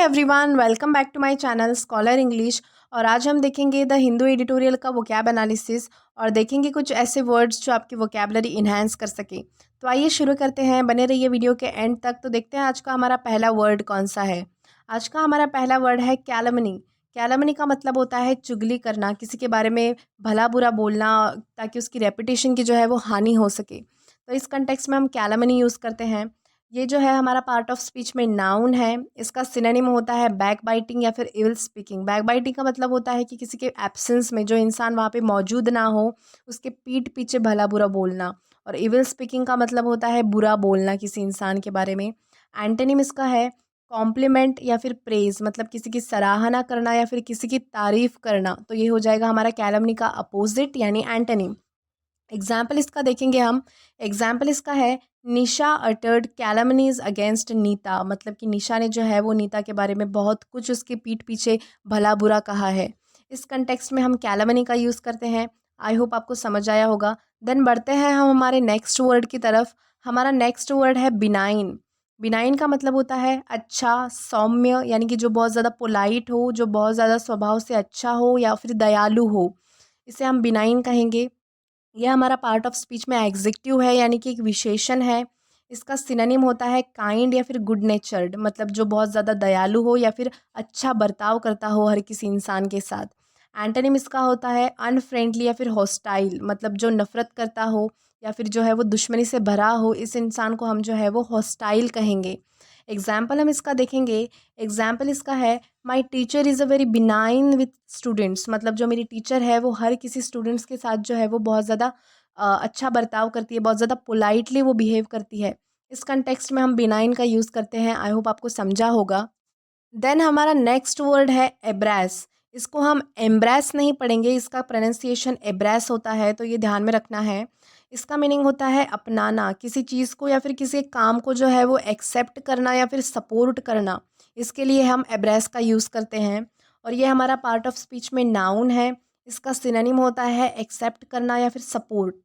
Everyone, welcome back to my channel Scholar English. और आज हम देखेंगे द हिंदू एडिटोरियल का वोकैब एनालिसिस और देखेंगे कुछ ऐसे वर्ड्स जो आपकी वोकैबलरी इन्हांस कर सके। तो आइए शुरू करते हैं, बने रहिए वीडियो के एंड तक। तो देखते हैं आज का हमारा पहला वर्ड कौन सा है। आज का हमारा पहला वर्ड है कैलमनी। कैलमनी का मतलब होता है चुगली करना, किसी के बारे में भला बुरा बोलना ताकि उसकी रेपुटेशन की जो है वो हानि हो सके। तो इस कंटेक्स्ट में हम कैलमनी यूज़ करते हैं। ये जो है हमारा पार्ट ऑफ स्पीच में नाउन है। इसका सिनोनिम होता है बैक बाइटिंग या फिर इविल स्पीकिंग। बैक बाइटिंग का मतलब होता है कि किसी के एब्सेंस में जो इंसान वहाँ पे मौजूद ना हो उसके पीठ पीछे भला बुरा बोलना। और इविल स्पीकिंग का मतलब होता है बुरा बोलना किसी इंसान के बारे में। एंटोनिम इसका है कॉम्प्लीमेंट या फिर प्रेज, मतलब किसी की सराहना करना या फिर किसी की तारीफ करना। तो ये हो जाएगा हमारा कैलमनी का अपोजिट यानी एंटोनिम। एग्जाम्पल इसका देखेंगे हम। एग्जाम्पल इसका है निशा अटर्ड कैलमनीज अगेंस्ट नीता, मतलब कि निशा ने जो है वो नीता के बारे में बहुत कुछ उसके पीठ पीछे भला बुरा कहा है। इस कंटेक्स्ट में हम कैलमनी का यूज़ करते हैं। आई होप आपको समझ आया होगा। देन बढ़ते हैं हम हमारे नेक्स्ट वर्ड की तरफ। हमारा नेक्स्ट वर्ड है बिनाइन। बिनाइन का मतलब होता है अच्छा, सौम्य, यानी कि जो बहुत ज़्यादा पोलाइट हो, जो बहुत ज़्यादा स्वभाव से अच्छा हो या फिर दयालु हो, इसे हम बिनाइन कहेंगे। यह हमारा पार्ट ऑफ स्पीच में एग्जेक्टिव है, यानी कि एक विशेषण है। इसका सिनोनिम होता है काइंड या फिर गुड नेचर्ड, मतलब जो बहुत ज़्यादा दयालु हो या फिर अच्छा बर्ताव करता हो हर किसी इंसान के साथ। एंटोनिम इसका होता है अनफ्रेंडली या फिर हॉस्टाइल, मतलब जो नफ़रत करता हो या फिर जो है वो दुश्मनी से भरा हो, इस इंसान को हम जो है वो हॉस्टाइल कहेंगे। एग्जाम्पल हम इसका देखेंगे। एग्जाम्पल इसका है my teacher is a very benign with students, मतलब जो मेरी टीचर है वो हर किसी स्टूडेंट्स के साथ जो है वो बहुत ज़्यादा अच्छा बर्ताव करती है, बहुत ज़्यादा पोलाइटली वो बिहेव करती है। इस कंटेक्स्ट में हम बिनाइन का यूज़ करते हैं। आई होप आपको समझा होगा। देन हमारा नेक्स्ट वर्ड है एब्रेस। इसको हम एम्ब्रेस नहीं पढ़ेंगे, इसका प्रोनाउंसिएशन एब्रेस होता है, तो ये ध्यान में रखना है। इसका मीनिंग होता है अपनाना, किसी चीज़ को या फिर किसी काम को जो है वो एक्सेप्ट करना या फिर सपोर्ट करना। इसके लिए हम एब्रेस का यूज़ करते हैं। और ये हमारा पार्ट ऑफ स्पीच में नाउन है। इसका सिनोनिम होता है एक्सेप्ट करना या फिर सपोर्ट।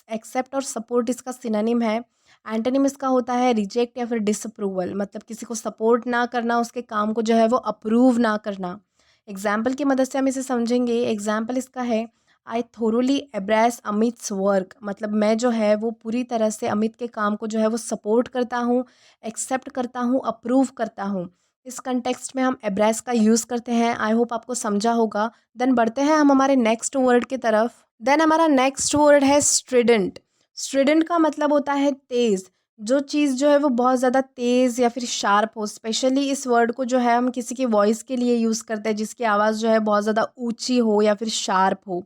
एक्सेप्ट और सपोर्ट इसका सिनोनिम है। एंटोनिम इसका होता है रिजेक्ट या फिर डिसअप्रूवल, मतलब किसी को सपोर्ट ना करना, उसके काम को जो है वो अप्रूव ना करना। एग्जाम्पल की मदद से हम इसे समझेंगे। एग्जाम्पल इसका है आई थोरोली एब्रेस अमित्स वर्क, मतलब मैं जो है वो पूरी तरह से अमित के काम को जो है वो सपोर्ट करता हूँ, एक्सेप्ट करता हूँ, अप्रूव करता हूँ। इस कंटेक्स्ट में हम एब्रेस का यूज़ करते हैं। आई होप आपको समझा होगा। देन बढ़ते हैं हम हमारे नेक्स्ट वर्ड की तरफ। देन हमारा नेक्स्ट वर्ड है स्ट्रिडेंट। स्ट्रिडेंट का मतलब होता है तेज़, जो चीज़ जो है वो बहुत ज़्यादा तेज़ या फिर शार्प हो। स्पेशली इस वर्ड को जो है हम किसी की वॉइस के लिए यूज़ करते हैं जिसकी आवाज़ जो है बहुत ज़्यादा ऊंची हो या फिर शार्प हो।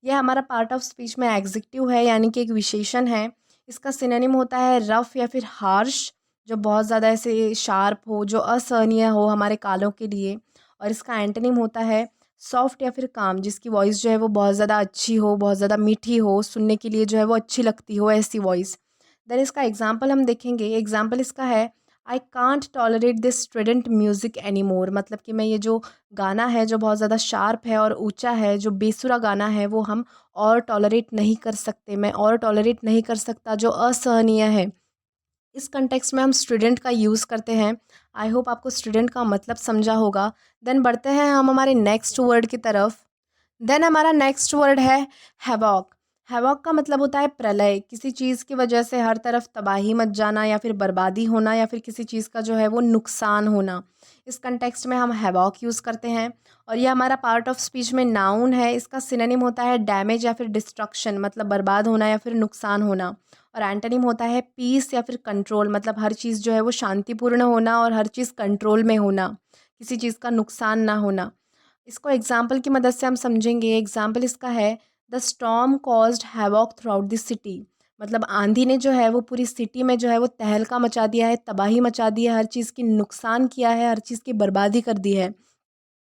यह हमारा पार्ट ऑफ स्पीच में एग्जेक्टिव है, यानी कि एक विशेषण है। इसका सिनोनिम होता है रफ या फिर हार्श, जो बहुत ज़्यादा ऐसे शार्प हो, जो असहनीय हो हमारे कानों के लिए। और इसका एंटोनिम होता है सॉफ्ट या फिर काम, जिसकी वॉइस जो है वो बहुत ज़्यादा अच्छी हो, बहुत ज़्यादा मीठी हो, सुनने के लिए जो है वो अच्छी लगती हो, ऐसी वॉइस। देन इसका एग्जाम्पल हम देखेंगे। एग्जाम्पल इसका है I can't tolerate this student music any more, मतलब कि मैं ये जो गाना है जो बहुत ज़्यादा शार्प है और ऊंचा है, जो बेसुरा गाना है, वो हम और टॉलरेट नहीं कर सकते, मैं और टॉलरेट नहीं कर सकता, जो असहनीय है। इस कंटेक्स्ट में हम स्टूडेंट का यूज़ करते हैं। आई होप आपको स्टूडेंट का मतलब समझा होगा। देन बढ़ते हैं हम हमारे नेक्स्ट वर्ड की तरफ। देन हमारा नेक्स्ट वर्ड है हैवॉक। हैवॉक का मतलब होता है प्रलय, किसी चीज़ की वजह से हर तरफ तबाही मच जाना या फिर बर्बादी होना या फिर किसी चीज़ का जो है वो नुकसान होना। इस कंटेक्स्ट में हम हैवॉक यूज़ करते हैं। और ये हमारा पार्ट ऑफ स्पीच में नाउन है। इसका सिनोनिम होता है डैमेज या फिर डिस्ट्रक्शन, मतलब बर्बाद होना या फिर नुकसान होना। और एंटोनिम होता है पीस या फिर कंट्रोल, मतलब हर चीज़ जो है वो शांतिपूर्ण होना और हर चीज़ कंट्रोल में होना, किसी चीज़ का नुकसान ना होना। इसको एग्जाम्पल की मदद से हम समझेंगे। एग्जाम्पल इसका है the storm caused havoc through out the city, मतलब आंधी ने जो है वो पूरी सिटी में जो है वो तहलका मचा दिया है, तबाही मचा दी है, हर चीज़ की नुकसान किया है, हर चीज़ की बर्बादी कर दी है।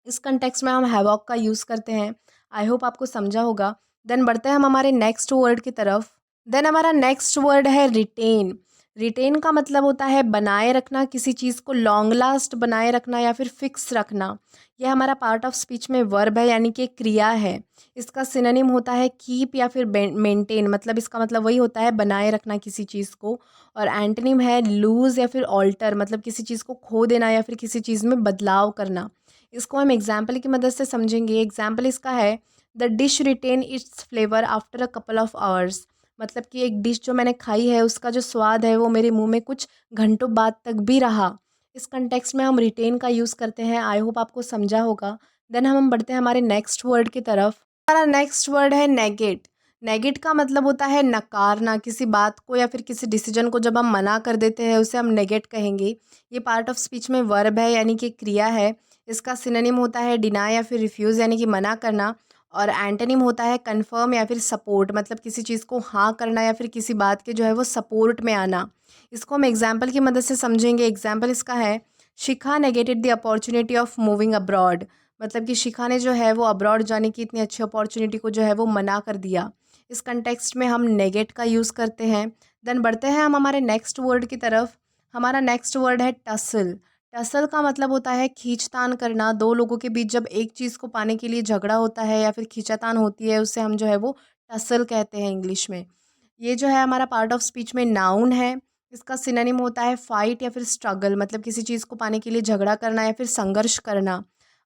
इस कंटेक्स्ट में हम हैवॉक का यूज़ करते हैं। आई होप आपको समझा होगा। देन बढ़ते हैं हम हमारे नेक्स्ट वर्ड की तरफ। देन हमारा नेक्स्ट वर्ड है रिटेन। रिटेन का मतलब होता है बनाए रखना, किसी चीज़ को लॉन्ग लास्ट बनाए रखना या फिर फिक्स रखना। यह हमारा पार्ट ऑफ स्पीच में वर्ब है, यानी कि क्रिया है। इसका सिनोनिम होता है कीप या फिर मेंटेन, मतलब इसका मतलब वही होता है बनाए रखना किसी चीज़ को। और एंटोनिम है लूज़ या फिर ऑल्टर, मतलब किसी चीज़ को खो देना या फिर किसी चीज़ में बदलाव करना। इसको हम एग्जाम्पल की मदद से समझेंगे। एग्जाम्पल इसका है the dish retain its flavour after a couple of hours, मतलब कि एक डिश जो मैंने खाई है उसका जो स्वाद है वो मेरे मुंह में कुछ घंटों बाद तक भी रहा। इस कंटेक्स्ट में हम रिटेन का यूज़ करते हैं। आई होप आपको समझा होगा। देन हम बढ़ते हैं हमारे नेक्स्ट वर्ड की तरफ। हमारा नेक्स्ट वर्ड है नेगेट। नेगेट का मतलब होता है नकारना, किसी बात को या फिर किसी डिसीजन को जब हम मना कर देते हैं उसे हम नेगेट कहेंगे। ये पार्ट ऑफ स्पीच में वर्ब है, यानी कि क्रिया है। इसका सिनोनिम होता है डिनाई या फिर रिफ्यूज़, यानी कि मना करना। और एंटोनिम होता है कन्फर्म या फिर सपोर्ट, मतलब किसी चीज़ को हाँ करना या फिर किसी बात के जो है वो सपोर्ट में आना। इसको हम एग्जाम्पल की मदद से समझेंगे। एग्जाम्पल इसका है Shikha negated the opportunity of moving abroad, मतलब कि शिखा ने जो है वो अब्रॉड जाने की इतनी अच्छी अपॉर्चुनिटी को जो है वो मना कर दिया। इस कंटेक्स्ट में हम नेगेट का यूज़ करते हैं। देन बढ़ते हैं हम हमारे नेक्स्ट वर्ड की तरफ। हमारा नेक्स्ट वर्ड है टसल। टसल का मतलब होता है खींचतान करना। दो लोगों के बीच जब एक चीज़ को पाने के लिए झगड़ा होता है या फिर खींचातान होती है, उसे हम जो है वो टसल कहते हैं इंग्लिश में। ये जो है हमारा पार्ट ऑफ स्पीच में नाउन है। इसका सिनोनिम होता है फाइट या फिर स्ट्रगल, मतलब किसी चीज़ को पाने के लिए झगड़ा करना या फिर संघर्ष करना।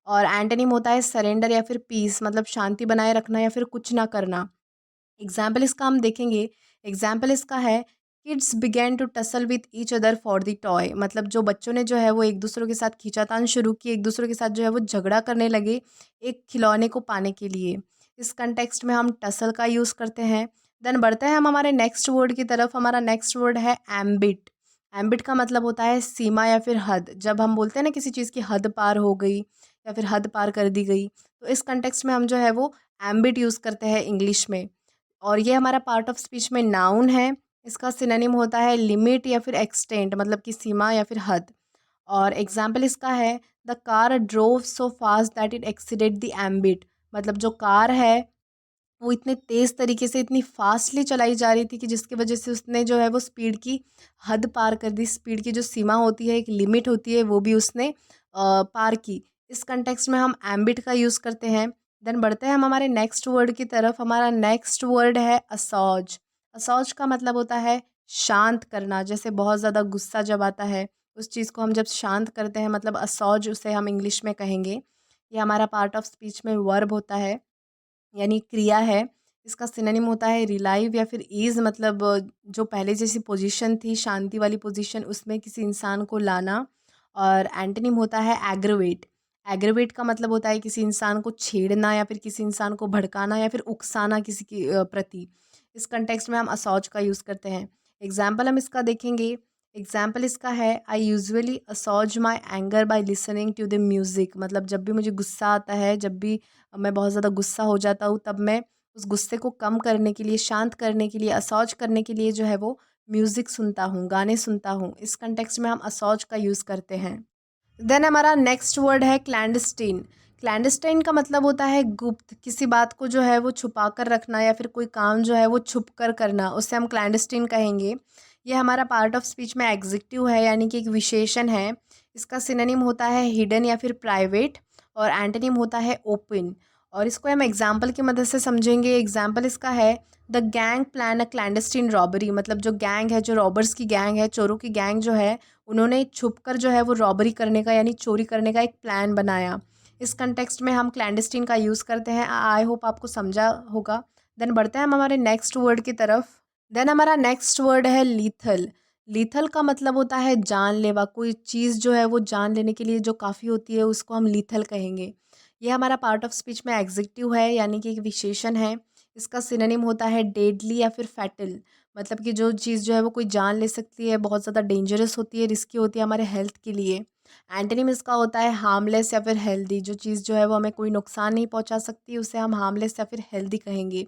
और एंटोनिम होता है सरेंडर या फिर पीस, मतलब शांति बनाए रखना या फिर कुछ ना करना। एग्जाम्पल इसका हम देखेंगे। एग्जाम्पल इसका है kids began to tussle with each other for the toy, मतलब जो बच्चों ने जो है वो एक दूसरों के साथ खींचातान शुरू की, एक दूसरों के साथ जो है वो झगड़ा करने लगे एक खिलौने को पाने के लिए। इस कंटेक्स्ट में हम टसल का यूज़ करते हैं। देन बढ़ते हैं हम हमारे नेक्स्ट वर्ड की तरफ। हमारा नेक्स्ट वर्ड है एम्बिट। एम्बिट का मतलब होता है सीमा या फिर हद। जब हम बोलते हैं ना किसी चीज़ की हद पार हो गई या फिर हद पार कर दी गई, तो इस कंटेक्स्ट में हम जो है वो एम्बिट यूज़ करते हैं इंग्लिश में। और ये हमारा पार्ट ऑफ स्पीच में नाउन है। इसका सिनोनिम होता है लिमिट या फिर एक्सटेंट, मतलब कि सीमा या फिर हद। और एग्जाम्पल इसका है the car drove so fast that it exceeded the ambit, मतलब जो कार है वो इतने तेज़ तरीके से इतनी फास्टली चलाई जा रही थी कि जिसकी वजह से उसने जो है वो स्पीड की हद पार कर दी। स्पीड की जो सीमा होती है, एक लिमिट होती है, वो भी उसने पार की। इस कंटेक्स्ट में हम एम्बिट का यूज़ करते हैं। देन बढ़ते हैं हम हमारे नेक्स्ट वर्ड की तरफ। हमारा नेक्स्ट वर्ड है असौज। असौज का मतलब होता है शांत करना। जैसे बहुत ज़्यादा गुस्सा जब आता है, उस चीज़ को हम जब शांत करते हैं, मतलब असौज उसे हम इंग्लिश में कहेंगे। ये हमारा पार्ट ऑफ स्पीच में वर्ब होता है, यानी क्रिया है। इसका सिनोनिम होता है रिलाइव या फिर ईज़, मतलब जो पहले जैसी पोजीशन थी शांति वाली पोजीशन, उसमें किसी इंसान को लाना। और एंटोनिम होता है एग्रवेट। एग्रवेट का मतलब होता है किसी इंसान को छेड़ना या फिर किसी इंसान को भड़काना या फिर उकसाना किसी की प्रति। इस कंटेक्स्ट में हम असौज का यूज़ करते हैं। एग्जाम्पल हम इसका देखेंगे। एग्जाम्पल इसका है I usually assuage my anger by listening to the music, मतलब जब भी मुझे गुस्सा आता है, जब भी मैं बहुत ज़्यादा गुस्सा हो जाता हूँ, तब मैं उस गुस्से को कम करने के लिए, शांत करने के लिए, असौज करने के लिए जो है वो म्यूज़िक सुनता हूँ, गाने सुनता हूँ। इस कंटेक्स्ट में हम असौज का यूज़ करते हैं। देन हमारा नेक्स्ट वर्ड है क्लैंडस्टीन। क्लैंडस्टाइन का मतलब होता है गुप्त, किसी बात को जो है वो छुपा कर रखना या फिर कोई काम जो है वो छुप कर करना, उसे हम क्लैंडस्टीन कहेंगे। ये हमारा पार्ट ऑफ स्पीच में एग्जेक्टिव है, यानी कि एक विशेषण है। इसका सिनोनिम होता है हिडन या फिर प्राइवेट। और एंटोनिम होता है ओपन। और इसको हम एग्जाम्पल की मदद से समझेंगे। एग्जाम्पल इसका है the gang plan a clandestine robbery, मतलब जो गैंग है, जो रॉबर्स की गैंग है, चोरों की गैंग जो है, उन्होंने छुपकर जो है वो रॉबरी करने का यानी चोरी करने का एक प्लान बनाया। इस कंटेक्स्ट में हम क्लैंडस्टीन का यूज़ करते हैं। आई होप आपको समझा होगा। देन बढ़ते हैं हम हमारे नेक्स्ट वर्ड की तरफ। देन हमारा नेक्स्ट वर्ड है लीथल। लीथल का मतलब होता है जानलेवा। कोई चीज़ जो है वो जान लेने के लिए जो काफ़ी होती है, उसको हम लीथल कहेंगे। ये हमारा पार्ट ऑफ स्पीच में एग्जेक्टिव है, यानी कि एक विशेषण है। इसका सिनोनिम होता है डेडली या फिर फैटल, मतलब कि जो चीज़ जो है वो कोई जान ले सकती है, बहुत ज़्यादा डेंजरस होती है, रिस्की होती है हमारे हेल्थ के लिए। एंटोनिम इसका होता है हार्मलेस या फिर हेल्दी। जो चीज़ जो है वो हमें कोई नुकसान नहीं पहुंचा सकती, उसे हम हार्मलेस या फिर हेल्दी कहेंगे।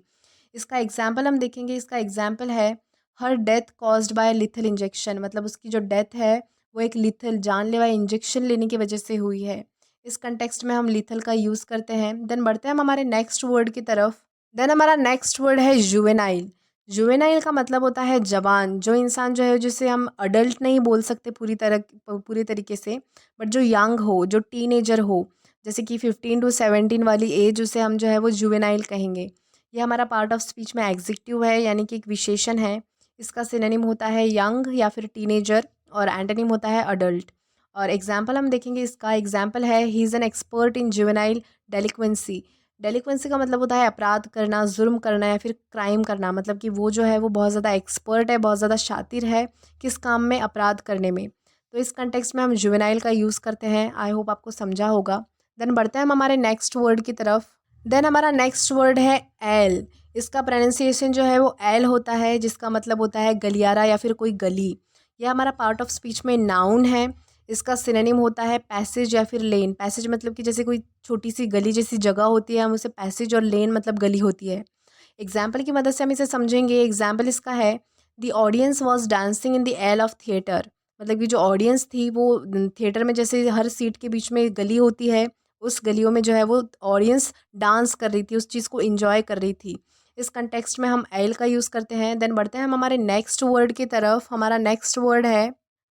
इसका एग्जाम्पल हम देखेंगे। इसका एग्जाम्पल है her death caused by lethal injection, मतलब उसकी जो डेथ है वो एक लिथल जानलेवा इंजेक्शन लेने की वजह से हुई है। इस कंटेक्स्ट में हम लिथल का यूज़ करते हैं। देन बढ़ते हैं हम हमारे नेक्स्ट वर्ड की तरफ। देन हमारा नेक्स्ट वर्ड है जुवेनाइल। जुवेनाइल का मतलब होता है जवान, जो इंसान जो है जिसे हम अडल्ट नहीं बोल सकते पूरी तरीके से, बट जो यंग हो, जो टीनेजर हो, जैसे कि 15 टू 17 वाली एज, उसे हम जो है वो जुवेनाइल कहेंगे। ये हमारा पार्ट ऑफ स्पीच में एग्जेक्टिव है, यानी कि एक विशेषण है। इसका सिनोनिम होता है यंग या फिर टीनेजर, और एंटोनिम होता है अडल्ट। और एग्जाम्पल हम देखेंगे, इसका एग्जाम्पल है, he is an expert in juvenile delinquency. Delinquency का मतलब होता है अपराध करना, जुर्म करना या फिर क्राइम करना। मतलब कि वो जो है वो बहुत ज़्यादा एक्सपर्ट है, बहुत ज़्यादा शातिर है किस काम में, अपराध करने में। तो इस कंटेक्स्ट में हम जुवेनाइल का यूज़ करते हैं। आई होप आपको समझा होगा। देन बढ़ते हैं हम हमारे नेक्स्ट वर्ड की तरफ। देन हमारा नेक्स्ट वर्ड है एल। इसका प्रोनाउंसिएशन जो है वो एल होता है, जिसका मतलब होता है गलियारा या फिर कोई गली। यह हमारा पार्ट ऑफ स्पीच में नाउन है। इसका सिनोनिम होता है पैसेज या फिर लेन। पैसेज मतलब कि जैसे कोई छोटी सी गली जैसी जगह होती है, हम उसे पैसेज, और लेन मतलब गली होती है। एग्जाम्पल की मदद से हम इसे समझेंगे। एग्जाम्पल इसका है, the audience was dancing in the L of theatre. मतलब कि जो ऑडियंस थी वो थिएटर में जैसे हर सीट के बीच में गली होती है, उस गलियों में जो है वो ऑडियंस डांस कर रही थी, उस चीज़ को इंजॉय कर रही थी। इस कंटेक्स्ट में हम एल का यूज़ करते हैं। देन बढ़ते हैं हम हमारे नेक्स्ट वर्ड की तरफ। हमारा नेक्स्ट वर्ड है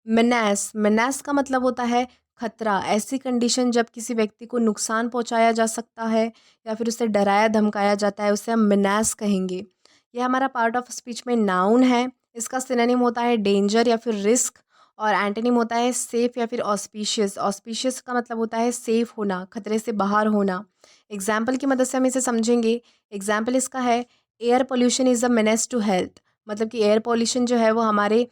मेनास। मेनास का मतलब होता है खतरा। ऐसी कंडीशन जब किसी व्यक्ति को नुकसान पहुंचाया जा सकता है या फिर उसे डराया धमकाया जाता है, उसे हम मेनास कहेंगे। यह हमारा पार्ट ऑफ स्पीच में नाउन है। इसका सिनोनिम होता है डेंजर या फिर रिस्क, और एंटोनिम होता है सेफ या फिर ऑस्पिशियस। ऑस्पिशियस का मतलब होता है सेफ होना, खतरे से बाहर होना। एग्जाम्पल की मदद से हम इसे समझेंगे। एग्जाम्पल इसका है, air pollution is a menace to health. मतलब कि एयर पोल्यूशन जो है वो हमारे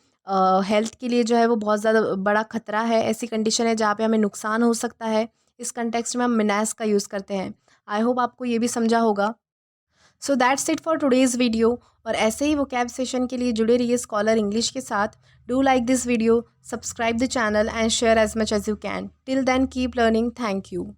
हेल्थ के लिए जो है वो बहुत ज़्यादा बड़ा खतरा है। ऐसी कंडीशन है जहाँ पे हमें नुकसान हो सकता है। इस कंटेक्स्ट में हम मिनास का यूज़ करते हैं। आई होप आपको ये भी समझा होगा। So that's it for today's video. और ऐसे ही वोकैब सेशन के लिए जुड़े रहिए स्कॉलर इंग्लिश के साथ। Do like this video, subscribe the channel and share as much as you can. Till then keep learning. Thank you.